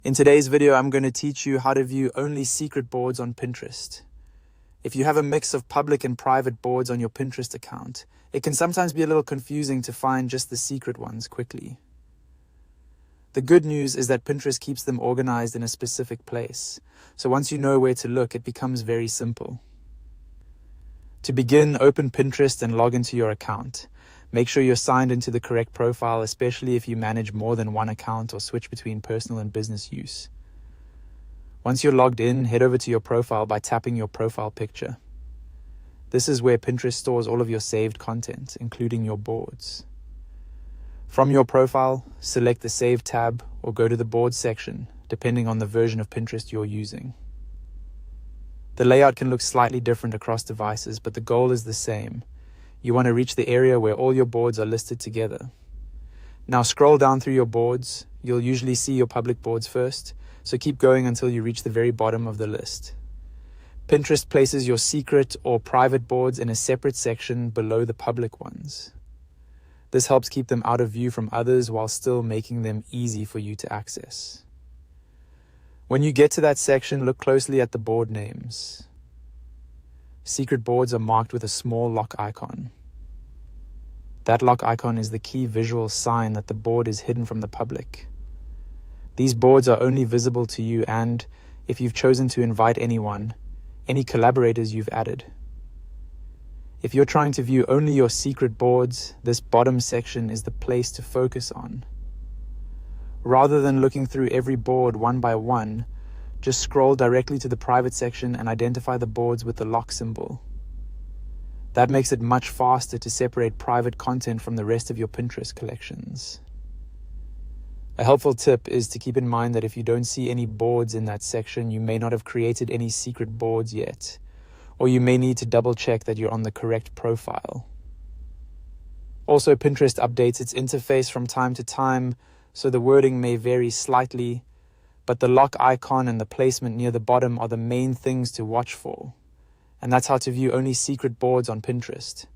In today's video, I'm going to teach you how to view only secret boards on Pinterest. If you have a mix of public and private boards on your Pinterest account, it can sometimes be a little confusing to find just the secret ones quickly. The good news is that Pinterest keeps them organized in a specific place, so once you know where to look, it becomes very simple. To begin, open Pinterest and log into your account. Make sure you're signed into the correct profile, especially if you manage more than one account or switch between personal and business use. Once you're logged in, head over to your profile by tapping your profile picture. This is where Pinterest stores all of your saved content, including your boards. From your profile, select the Save tab or go to the Boards section, depending on the version of Pinterest you're using. The layout can look slightly different across devices, but the goal is the same. You want to reach the area where all your boards are listed together. Now scroll down through your boards. You'll usually see your public boards first, so keep going until you reach the very bottom of the list. Pinterest places your secret or private boards in a separate section below the public ones. This helps keep them out of view from others while still making them easy for you to access. When you get to that section, look closely at the board names. Secret boards are marked with a small lock icon. That lock icon is the key visual sign that the board is hidden from the public. These boards are only visible to you and, if you've chosen to invite anyone, any collaborators you've added. If you're trying to view only your secret boards, this bottom section is the place to focus on. Rather than looking through every board one by one, just scroll directly to the private section and identify the boards with the lock symbol. That makes it much faster to separate private content from the rest of your Pinterest collections. A helpful tip is to keep in mind that if you don't see any boards in that section, you may not have created any secret boards yet, or you may need to double check that you're on the correct profile. Also, Pinterest updates its interface from time to time, so the wording may vary slightly, but the lock icon and the placement near the bottom are the main things to watch for. And that's how to view only secret boards on Pinterest.